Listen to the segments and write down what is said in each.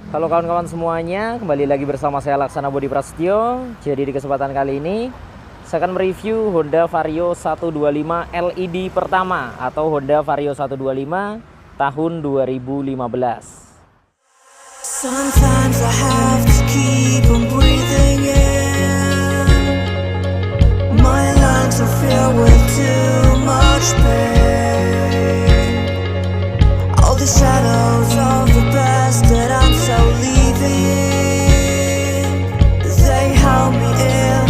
Halo kawan-kawan semuanya, kembali lagi bersama saya Laksana Budi Prasetyo. Jadi di kesempatan kali ini saya akan mereview Honda Vario 125 LED pertama atau Honda Vario 125 tahun 2015. Sometimes I have to keep on breathing in. My lungs are filled with too much pain. All the shadows of the past that I'm so leaving, they held me in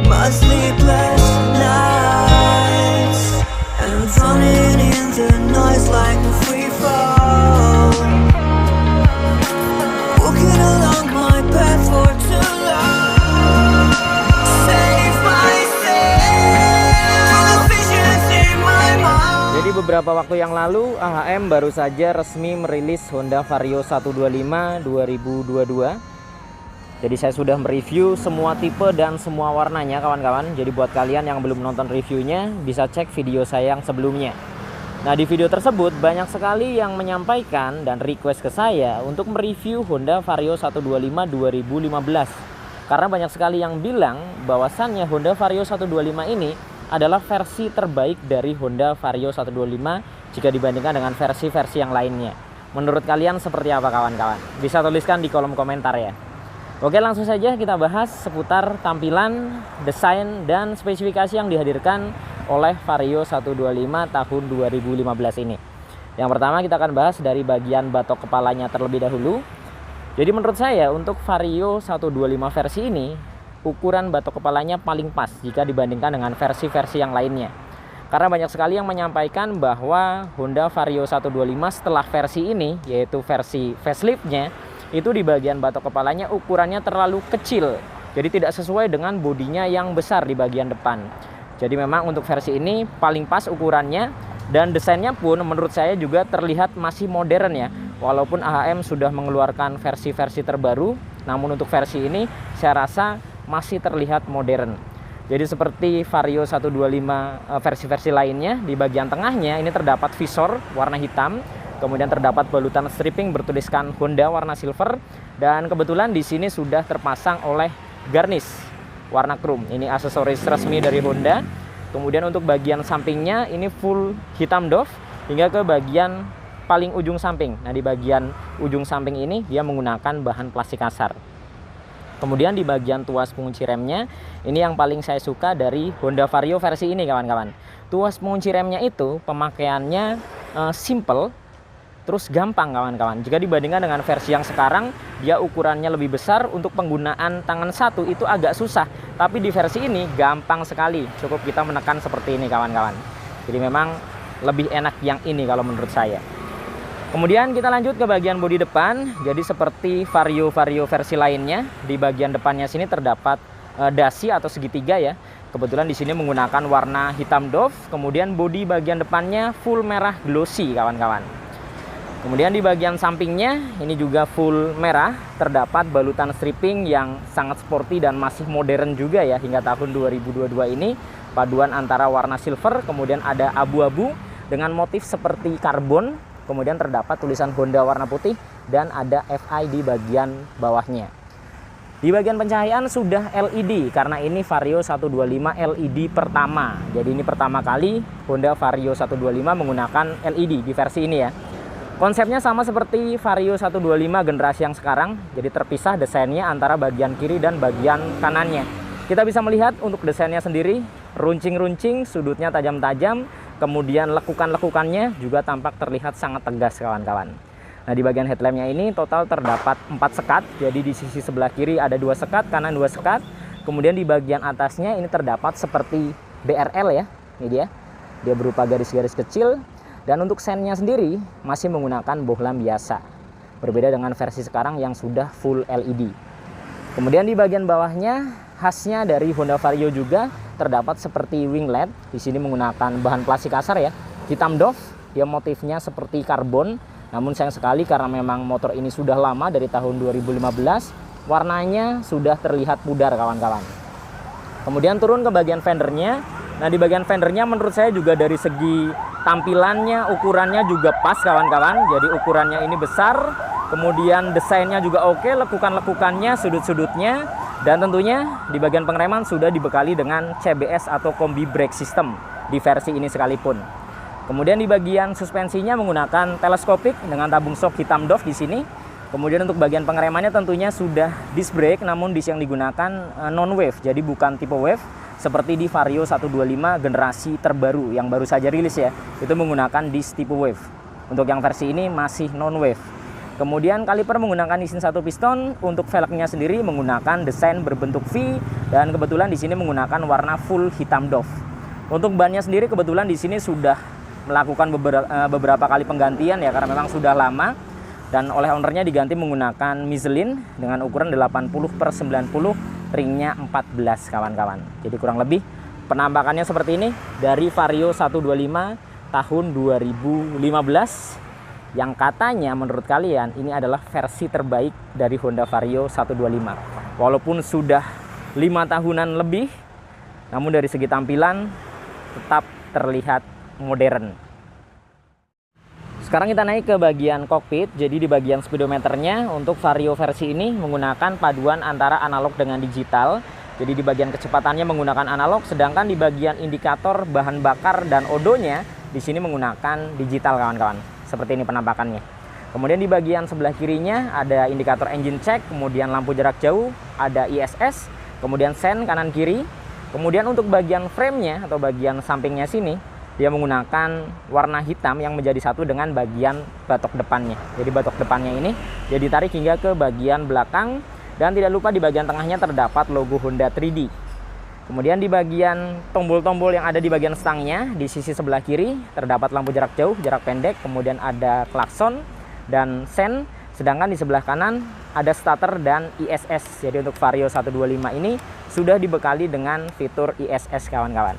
my sleepless nights, and I'm running in the noise like a free fall, walking along my path for too long. Save myself, visions in my mind. Jadi beberapa waktu yang lalu AHM baru saja resmi merilis Honda Vario 125 2022. Jadi saya sudah mereview semua tipe dan semua warnanya kawan-kawan. Jadi buat kalian yang belum nonton reviewnya bisa cek video saya yang sebelumnya. Nah di video tersebut banyak sekali yang menyampaikan dan request ke saya untuk mereview Honda Vario 125 2015. Karena banyak sekali yang bilang bahwasannya Honda Vario 125 ini adalah versi terbaik dari Honda Vario 125 jika dibandingkan dengan versi-versi yang lainnya. Menurut kalian seperti apa kawan-kawan? Bisa tuliskan di kolom komentar ya. Oke, langsung saja kita bahas seputar tampilan, desain, dan spesifikasi yang dihadirkan oleh Vario 125 tahun 2015 ini. Yang pertama kita akan bahas dari bagian batok kepalanya terlebih dahulu. Jadi menurut saya untuk Vario 125 versi ini ukuran batok kepalanya paling pas jika dibandingkan dengan versi-versi yang lainnya. Karena banyak sekali yang menyampaikan bahwa Honda Vario 125 setelah versi ini, yaitu versi faceliftnya, itu di bagian batok kepalanya ukurannya terlalu kecil. Jadi tidak sesuai dengan bodinya yang besar di bagian depan. Jadi memang untuk versi ini paling pas ukurannya, dan desainnya pun menurut saya juga terlihat masih modern ya. Walaupun AHM sudah mengeluarkan versi-versi terbaru, namun untuk versi ini saya rasa masih terlihat modern. Jadi seperti Vario 125 versi-versi lainnya, di bagian tengahnya ini terdapat visor warna hitam, kemudian terdapat balutan stripping bertuliskan Honda warna silver, dan kebetulan di sini sudah terpasang oleh garnish warna chrome. Ini aksesoris resmi dari Honda. Kemudian untuk bagian sampingnya ini full hitam doff hingga ke bagian paling ujung samping. Nah di bagian ujung samping ini dia menggunakan bahan plastik kasar. Kemudian di bagian tuas pengunci remnya, ini yang paling saya suka dari Honda Vario versi ini kawan-kawan. Tuas pengunci remnya itu pemakaiannya simple, terus gampang kawan-kawan. Jika dibandingkan dengan versi yang sekarang, dia ukurannya lebih besar, untuk penggunaan tangan satu itu agak susah. Tapi di versi ini gampang sekali, cukup kita menekan seperti ini kawan-kawan. Jadi memang lebih enak yang ini kalau menurut saya. Kemudian kita lanjut ke bagian bodi depan. Jadi seperti Vario versi lainnya, di bagian depannya sini terdapat dasi atau segitiga ya. Kebetulan di sini menggunakan warna hitam doff. Kemudian bodi bagian depannya full merah glossy kawan-kawan. Kemudian di bagian sampingnya ini juga full merah, terdapat balutan stripping yang sangat sporty dan masih modern juga ya hingga tahun 2022 ini. Paduan antara warna silver, kemudian ada abu-abu dengan motif seperti karbon. Kemudian terdapat tulisan Honda warna putih dan ada FI di bagian bawahnya. Di bagian pencahayaan sudah LED karena ini Vario 125 LED pertama. Jadi ini pertama kali Honda Vario 125 menggunakan LED di versi ini ya. Konsepnya sama seperti Vario 125 generasi yang sekarang. Jadi terpisah desainnya antara bagian kiri dan bagian kanannya. Kita bisa melihat untuk desainnya sendiri, runcing-runcing, sudutnya tajam-tajam. Kemudian lekukan-lekukannya juga tampak terlihat sangat tegas kawan-kawan. Nah di bagian headlampnya ini total terdapat 4 sekat. Jadi di sisi sebelah kiri ada 2 sekat, kanan 2 sekat. Kemudian di bagian atasnya ini terdapat seperti BRL ya. Ini dia berupa garis-garis kecil. Dan untuk sennya sendiri masih menggunakan bohlam biasa. Berbeda dengan versi sekarang yang sudah full LED. Kemudian di bagian bawahnya khasnya dari Honda Vario juga terdapat seperti wing LED. Di sini menggunakan bahan plastik kasar ya, hitam doff. Dia motifnya seperti karbon. Namun sayang sekali karena memang motor ini sudah lama dari tahun 2015, warnanya sudah terlihat pudar kawan-kawan. Kemudian turun ke bagian fendernya. Nah di bagian fendernya menurut saya juga dari segi tampilannya, ukurannya juga pas kawan-kawan. Jadi ukurannya ini besar, Kemudian desainnya juga oke, lekukan-lekukannya, sudut-sudutnya, dan tentunya di bagian pengereman sudah dibekali dengan CBS atau Combi Brake System di versi ini sekalipun. Kemudian di bagian suspensinya menggunakan teleskopik dengan tabung shock hitam doff di sini. Kemudian untuk bagian pengeremannya tentunya sudah disc brake, namun disc yang digunakan non wave, jadi bukan tipe wave seperti di Vario 125 generasi terbaru yang baru saja rilis ya. Itu menggunakan disc tipe wave. Untuk yang versi ini masih non wave. Kemudian kaliper menggunakan mesin 1 piston, untuk velgnya sendiri menggunakan desain berbentuk V dan kebetulan di sini menggunakan warna full hitam doff. Untuk bannya sendiri kebetulan di sini sudah melakukan beberapa kali penggantian ya karena memang sudah lama dan oleh ownernya diganti menggunakan Michelin dengan ukuran 80/90, ringnya 14 kawan-kawan. Jadi kurang lebih penampakannya seperti ini dari Vario 125 tahun 2015. Yang katanya menurut kalian ini adalah versi terbaik dari Honda Vario 125. Walaupun sudah 5 tahunan lebih, namun dari segi tampilan tetap terlihat modern. Sekarang kita naik ke bagian kokpit. Jadi di bagian speedometernya untuk Vario versi ini menggunakan paduan antara analog dengan digital. Jadi di bagian kecepatannya menggunakan analog, sedangkan di bagian indikator bahan bakar dan odonya di sini menggunakan digital kawan-kawan. Seperti ini penampakannya. Kemudian di bagian sebelah kirinya ada indikator engine check, kemudian lampu jarak jauh, ada ISS, kemudian sen kanan kiri. Kemudian untuk bagian frame-nya atau bagian sampingnya sini, dia menggunakan warna hitam yang menjadi satu dengan bagian batok depannya. Jadi batok depannya ini dia ditarik hingga ke bagian belakang, dan tidak lupa di bagian tengahnya terdapat logo Honda 3D. Kemudian di bagian tombol-tombol yang ada di bagian stangnya, di sisi sebelah kiri terdapat lampu jarak jauh, jarak pendek, kemudian ada klakson dan sen. Sedangkan di sebelah kanan ada starter dan ISS. Jadi untuk Vario 125 ini sudah dibekali dengan fitur ISS kawan-kawan.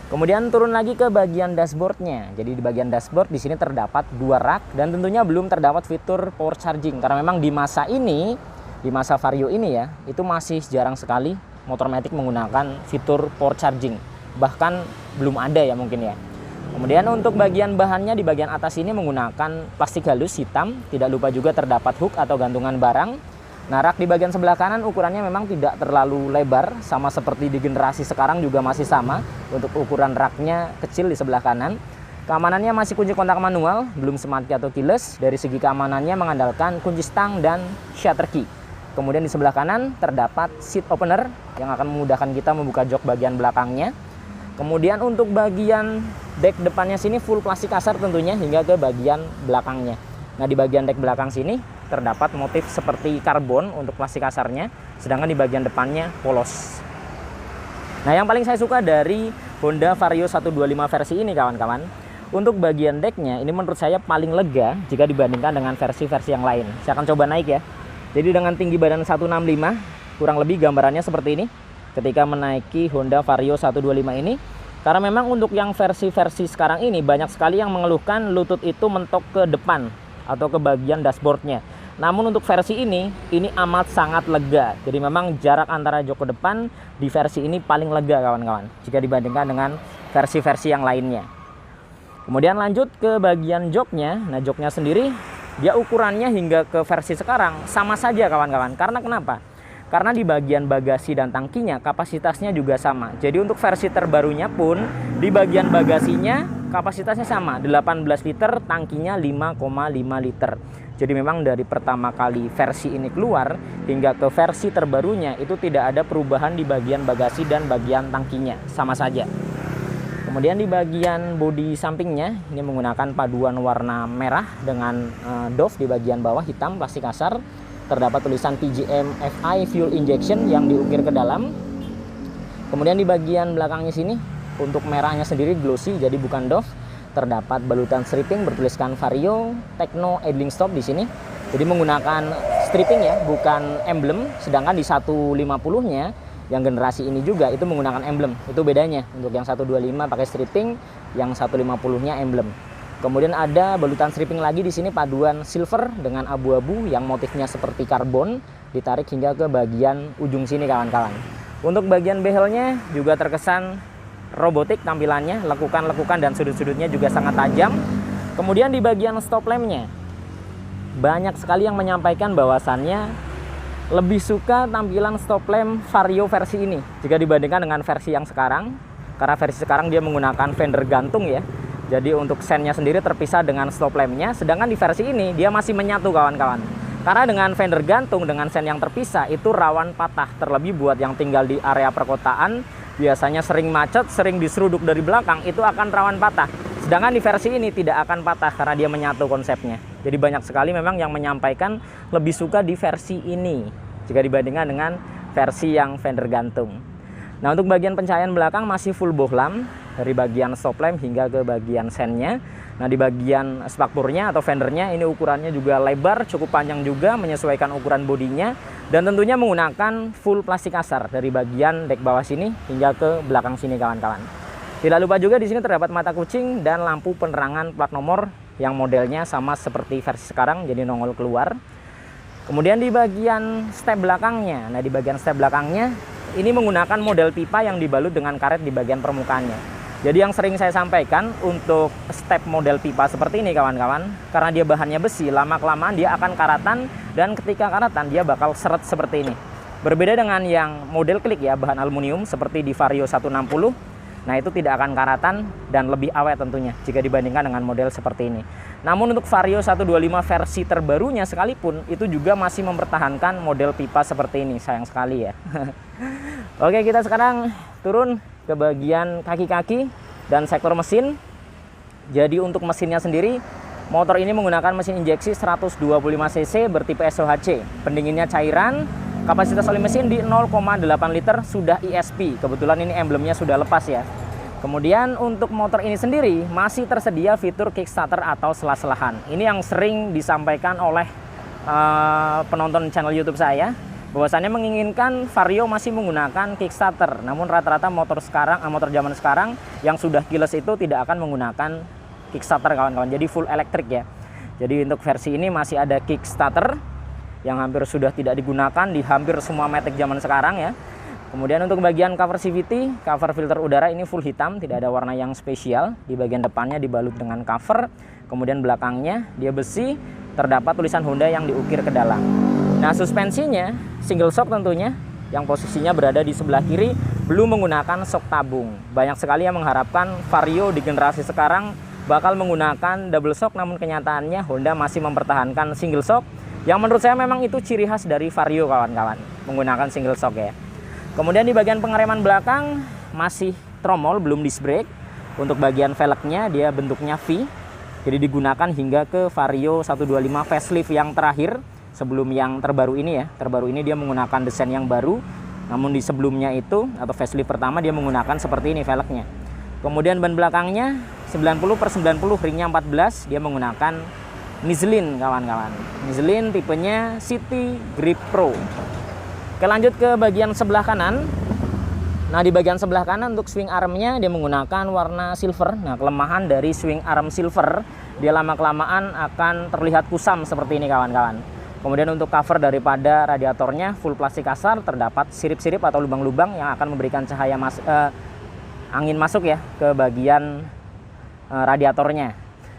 Kemudian turun lagi ke bagian dashboardnya. Jadi di bagian dashboard di sini terdapat 2 rak dan tentunya belum terdapat fitur power charging karena memang di masa ini, di masa Vario ini ya, itu masih jarang sekali motor matic menggunakan fitur power charging, bahkan belum ada ya mungkin ya. Kemudian untuk bagian bahannya di bagian atas ini menggunakan plastik halus hitam, tidak lupa juga terdapat hook atau gantungan barang. Nah, rak di bagian sebelah kanan ukurannya memang tidak terlalu lebar, sama seperti di generasi sekarang juga masih sama. Untuk ukuran raknya kecil di sebelah kanan. Keamanannya masih kunci kontak manual, belum smart key atau keyless. Dari segi keamanannya mengandalkan kunci stang dan shutter key. Kemudian di sebelah kanan terdapat seat opener yang akan memudahkan kita membuka jok bagian belakangnya. Kemudian untuk bagian dek depannya sini full plastik kasar tentunya hingga ke bagian belakangnya. Nah, di bagian dek belakang sini terdapat motif seperti karbon untuk plastik kasarnya, sedangkan di bagian depannya polos. Nah, yang paling saya suka dari Honda Vario 125 versi ini kawan-kawan, untuk bagian deknya ini menurut saya paling lega jika dibandingkan dengan versi-versi yang lain. Saya akan coba naik ya. Jadi dengan tinggi badan 165, kurang lebih gambarannya seperti ini ketika menaiki Honda Vario 125 ini. Karena memang untuk yang versi-versi sekarang ini banyak sekali yang mengeluhkan lutut itu mentok ke depan atau ke bagian dashboardnya. Namun untuk versi ini amat sangat lega. Jadi memang jarak antara jok ke depan di versi ini paling lega kawan-kawan jika dibandingkan dengan versi-versi yang lainnya. Kemudian lanjut ke bagian joknya. Nah, joknya sendiri dia ukurannya hingga ke versi sekarang sama saja kawan-kawan. Karena kenapa? Karena di bagian bagasi dan tangkinya kapasitasnya juga sama. Jadi untuk versi terbarunya pun di bagian bagasinya kapasitasnya sama, 18 liter, tangkinya 5,5 liter. Jadi memang dari pertama kali versi ini keluar hingga ke versi terbarunya itu tidak ada perubahan di bagian bagasi dan bagian tangkinya, sama saja. Kemudian di bagian bodi sampingnya ini menggunakan paduan warna merah dengan doff di bagian bawah hitam plastik kasar. Terdapat tulisan PGM FI fuel injection yang diukir ke dalam. Kemudian di bagian belakangnya sini untuk merahnya sendiri glossy jadi bukan doff. Terdapat balutan stripping bertuliskan Vario Techno idling stop di sini. Jadi menggunakan stripping ya, bukan emblem. Sedangkan di 150-nya yang generasi ini juga itu menggunakan emblem. Itu bedanya. Untuk yang 125 pakai stripping, yang 150-nya emblem. Kemudian ada balutan stripping lagi di sini paduan silver dengan abu-abu yang motifnya seperti karbon, ditarik hingga ke bagian ujung sini kawan-kawan. Untuk bagian behelnya juga terkesan robotik tampilannya, lekukan-lekukan dan sudut-sudutnya juga sangat tajam. Kemudian di bagian stop lampnya banyak sekali yang menyampaikan bahwasannya lebih suka tampilan stop lamp Vario versi ini jika dibandingkan dengan versi yang sekarang. Karena versi sekarang dia menggunakan fender gantung ya. Jadi untuk sennya sendiri terpisah dengan stop lampnya. Sedangkan di versi ini dia masih menyatu kawan-kawan. Karena dengan fender gantung dengan sen yang terpisah itu rawan patah. Terlebih buat yang tinggal di area perkotaan, biasanya sering macet, sering diseruduk dari belakang, itu akan rawan patah. Sedangkan di versi ini tidak akan patah karena dia menyatu konsepnya. Jadi banyak sekali memang yang menyampaikan lebih suka di versi ini jika dibandingkan dengan versi yang fender gantung. Nah, untuk bagian pencahayaan belakang masih full bohlam dari bagian stop lamp hingga ke bagian sennya. Nah, di bagian spakbornya atau fendernya ini ukurannya juga lebar, cukup panjang juga menyesuaikan ukuran bodinya, dan tentunya menggunakan full plastik kasar dari bagian dek bawah sini hingga ke belakang sini kawan-kawan. Tidak lupa juga di sini terdapat mata kucing dan lampu penerangan plat nomor yang modelnya sama seperti versi sekarang, jadi nongol keluar. Kemudian di bagian step belakangnya, nah di bagian step belakangnya ini menggunakan model pipa yang dibalut dengan karet di bagian permukaannya. Jadi yang sering saya sampaikan untuk step model pipa seperti ini kawan-kawan, karena dia bahannya besi, lama-kelamaan dia akan karatan, dan ketika karatan dia bakal seret seperti ini. Berbeda dengan yang model klik ya, bahan aluminium seperti di Vario 160. Nah, itu tidak akan karatan dan lebih awet tentunya jika dibandingkan dengan model seperti ini. Namun untuk Vario 125 versi terbarunya sekalipun itu juga masih mempertahankan model pipa seperti ini, sayang sekali ya. Oke, kita sekarang turun ke bagian kaki-kaki dan sektor mesin. Jadi untuk mesinnya sendiri, motor ini menggunakan mesin injeksi 125 cc bertipe SOHC. Pendinginnya cairan. Kapasitas oli mesin di 0,8 liter, sudah ESP. Kebetulan ini emblemnya sudah lepas ya. Kemudian untuk motor ini sendiri masih tersedia fitur kickstarter atau selah-selahan. Ini yang sering disampaikan oleh penonton channel YouTube saya, bahwasannya menginginkan Vario masih menggunakan kickstarter. Namun rata-rata motor zaman sekarang yang sudah keyless itu tidak akan menggunakan kickstarter kawan-kawan. Jadi full elektrik ya. Jadi untuk versi ini masih ada kickstarter yang hampir sudah tidak digunakan di hampir semua matic zaman sekarang ya. Kemudian untuk bagian cover CVT, cover filter udara ini full hitam, tidak ada warna yang spesial. Di bagian depannya dibalut dengan cover, kemudian belakangnya dia besi, terdapat tulisan Honda yang diukir ke dalam. Nah, suspensinya single shock tentunya, yang posisinya berada di sebelah kiri, belum menggunakan shock tabung. Banyak sekali yang mengharapkan Vario di generasi sekarang bakal menggunakan double shock, namun kenyataannya Honda masih mempertahankan single shock, yang menurut saya memang itu ciri khas dari Vario kawan-kawan, menggunakan single shock ya. Kemudian di bagian pengereman belakang masih tromol, belum disc brake. Untuk bagian velgnya dia bentuknya V, jadi digunakan hingga ke Vario 125 facelift yang terakhir sebelum yang terbaru ini ya. Terbaru ini dia menggunakan desain yang baru, namun di sebelumnya itu atau facelift pertama dia menggunakan seperti ini velgnya. Kemudian ban belakangnya 90/90, ringnya 14, dia menggunakan Michelin kawan-kawan. Michelin tipenya City Grip Pro. Oke, lanjut ke bagian sebelah kanan. Nah, di bagian sebelah kanan untuk swing armnya dia menggunakan warna silver. Nah, kelemahan dari swing arm silver, dia lama-kelamaan akan terlihat kusam seperti ini kawan-kawan. Kemudian untuk cover daripada radiatornya full plastik kasar, terdapat sirip-sirip atau lubang-lubang yang akan memberikan cahaya angin masuk ya ke bagian radiatornya.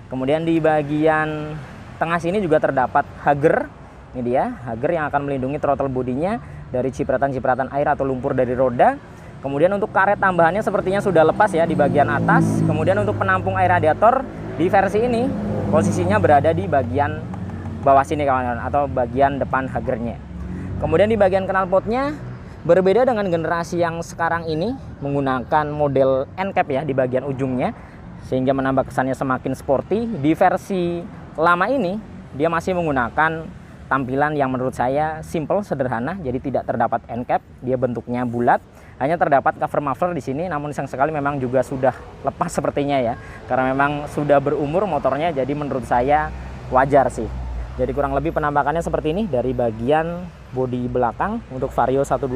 Kemudian di bagian tengah sini juga terdapat hager. Ini dia hager yang akan melindungi throttle bodinya dari cipratan-cipratan air atau lumpur dari roda. Kemudian untuk karet tambahannya sepertinya sudah lepas ya di bagian atas. Kemudian untuk penampung air radiator di versi ini posisinya berada di bagian bawah sini kawan-kawan, atau bagian depan hagernya. Kemudian di bagian knalpotnya berbeda dengan generasi yang sekarang ini, menggunakan model end cap ya di bagian ujungnya, sehingga menambah kesannya semakin sporty. Di versi lama ini dia masih menggunakan tampilan yang menurut saya simple, sederhana, jadi tidak terdapat end cap, dia bentuknya bulat, hanya terdapat cover muffler di sini. Namun sayang sekali memang juga sudah lepas sepertinya ya, karena memang sudah berumur motornya, jadi menurut saya wajar sih. Jadi kurang lebih penampakannya seperti ini dari bagian bodi belakang untuk Vario 125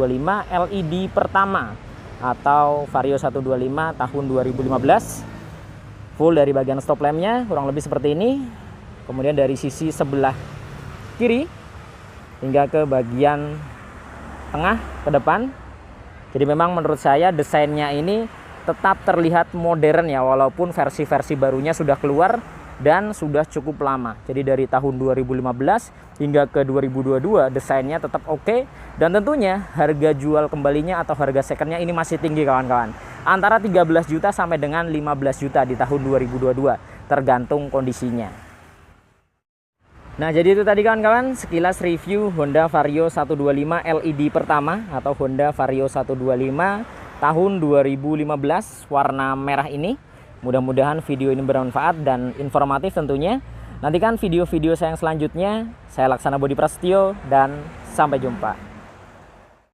LED pertama atau Vario 125 tahun 2015. Full dari bagian stop lampnya kurang lebih seperti ini. Kemudian dari sisi sebelah kiri hingga ke bagian tengah ke depan. Jadi memang menurut saya desainnya ini tetap terlihat modern ya, walaupun versi-versi barunya sudah keluar. dan sudah cukup lama. Jadi dari tahun 2015 hingga ke 2022 desainnya tetap oke, dan tentunya harga jual kembalinya atau harga secondnya ini masih tinggi kawan-kawan. Antara 13 juta sampai dengan 15 juta di tahun 2022 tergantung kondisinya. Nah, jadi itu tadi kawan-kawan sekilas review Honda Vario 125 LED pertama atau Honda Vario 125 tahun 2015 warna merah ini. Mudah-mudahan video ini bermanfaat dan informatif tentunya. Nantikan video-video saya yang selanjutnya. Saya Laksana Budi Prasetyo dan sampai jumpa.